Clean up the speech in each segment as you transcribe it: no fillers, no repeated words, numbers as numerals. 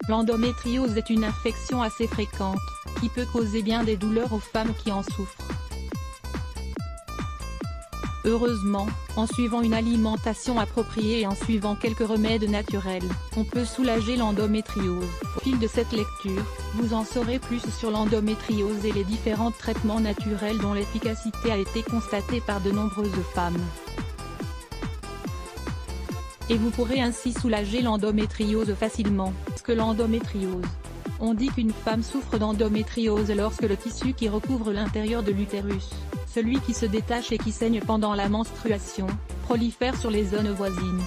L'endométriose est une infection assez fréquente, qui peut causer bien des douleurs aux femmes qui en souffrent. Heureusement, en suivant une alimentation appropriée et en suivant quelques remèdes naturels, on peut soulager l'endométriose. Au fil de cette lecture, vous en saurez plus sur l'endométriose et les différents traitements naturels dont l'efficacité a été constatée par de nombreuses femmes. Et vous pourrez ainsi soulager l'endométriose facilement. Qu'est-ce que l'endométriose ? On dit qu'une femme souffre d'endométriose lorsque le tissu qui recouvre l'intérieur de l'utérus, celui qui se détache et qui saigne pendant la menstruation, prolifère sur les zones voisines.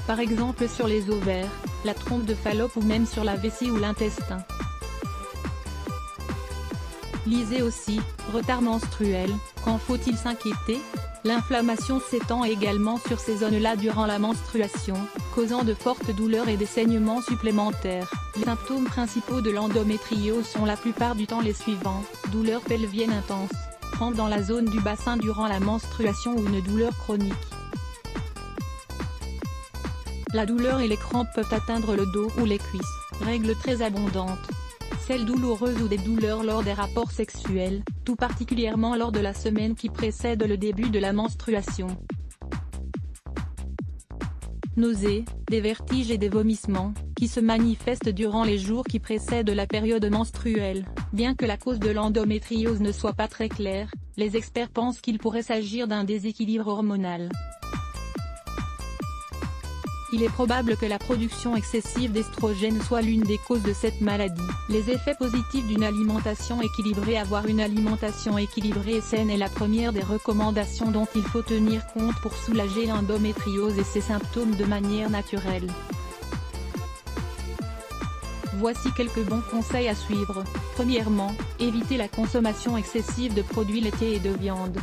Par exemple sur les ovaires, la trompe de Fallope ou même sur la vessie ou l'intestin. Lisez aussi, retard menstruel, quand faut-il s'inquiéter ? L'inflammation s'étend également sur ces zones-là durant la menstruation, causant de fortes douleurs et des saignements supplémentaires. Les symptômes principaux de l'endométriose sont la plupart du temps les suivants: douleurs pelviennes intenses, crampes dans la zone du bassin durant la menstruation ou une douleur chronique. La douleur et les crampes peuvent atteindre le dos ou les cuisses, règles très abondantes. Celles douloureuses ou des douleurs lors des rapports sexuels, tout particulièrement lors de la semaine qui précède le début de la menstruation. Nausées, des vertiges et des vomissements, qui se manifestent durant les jours qui précèdent la période menstruelle. Bien que la cause de l'endométriose ne soit pas très claire, les experts pensent qu'il pourrait s'agir d'un déséquilibre hormonal. Il est probable que la production excessive d'estrogène soit l'une des causes de cette maladie. Les effets positifs d'une alimentation équilibrée. Avoir une alimentation équilibrée et saine est la première des recommandations dont il faut tenir compte pour soulager l'endométriose et ses symptômes de manière naturelle. Voici quelques bons conseils à suivre. Premièrement, évitez la consommation excessive de produits laitiers et de viande.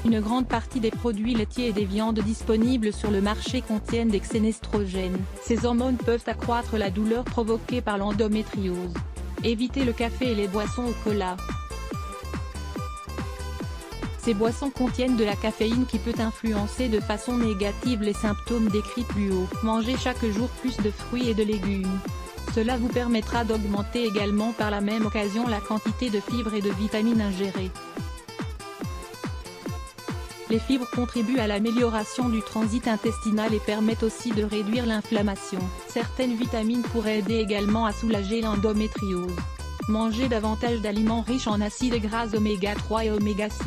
Une grande partie des produits laitiers et des viandes disponibles sur le marché contiennent des xénestrogènes. Ces hormones peuvent accroître la douleur provoquée par l'endométriose. Évitez le café et les boissons au cola. Ces boissons contiennent de la caféine qui peut influencer de façon négative les symptômes décrits plus haut. Mangez chaque jour plus de fruits et de légumes. Cela vous permettra d'augmenter également par la même occasion la quantité de fibres et de vitamines ingérées. Les fibres contribuent à l'amélioration du transit intestinal et permettent aussi de réduire l'inflammation. Certaines vitamines pourraient aider également à soulager l'endométriose. Mangez davantage d'aliments riches en acides gras oméga 3 et oméga 6.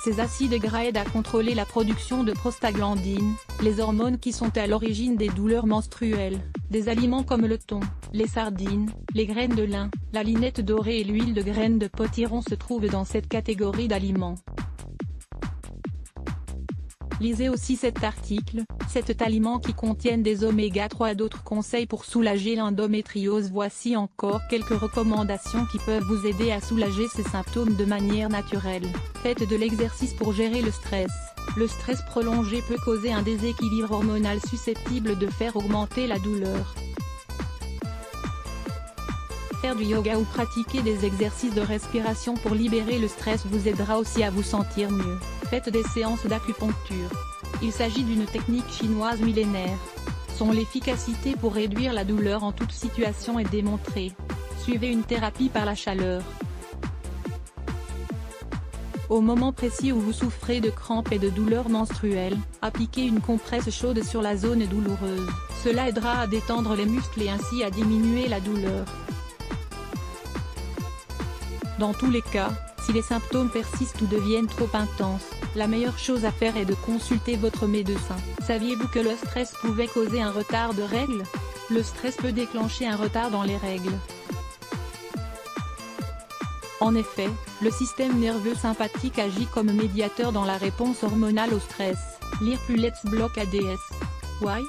Ces acides gras aident à contrôler la production de prostaglandines, les hormones qui sont à l'origine des douleurs menstruelles. Des aliments comme le thon, les sardines, les graines de lin, la linette dorée et l'huile de graines de potiron se trouvent dans cette catégorie d'aliments. Lisez aussi cet article, 7 aliments qui contiennent des oméga 3. D'autres conseils pour soulager l'endométriose. Voici encore quelques recommandations qui peuvent vous aider à soulager ces symptômes de manière naturelle. Faites de l'exercice pour gérer le stress. Le stress prolongé peut causer un déséquilibre hormonal susceptible de faire augmenter la douleur. Faire du yoga ou pratiquer des exercices de respiration pour libérer le stress vous aidera aussi à vous sentir mieux. Faites des séances d'acupuncture. Il s'agit d'une technique chinoise millénaire. Son efficacité pour réduire la douleur en toute situation est démontrée. Suivez une thérapie par la chaleur. Au moment précis où vous souffrez de crampes et de douleurs menstruelles, appliquez une compresse chaude sur la zone douloureuse. Cela aidera à détendre les muscles et ainsi à diminuer la douleur. Dans tous les cas, si les symptômes persistent ou deviennent trop intenses, la meilleure chose à faire est de consulter votre médecin. Saviez-vous que le stress pouvait causer un retard de règles ? Le stress peut déclencher un retard dans les règles. En effet, le système nerveux sympathique agit comme médiateur dans la réponse hormonale au stress. Lire plus Let's Block ADS. Why ?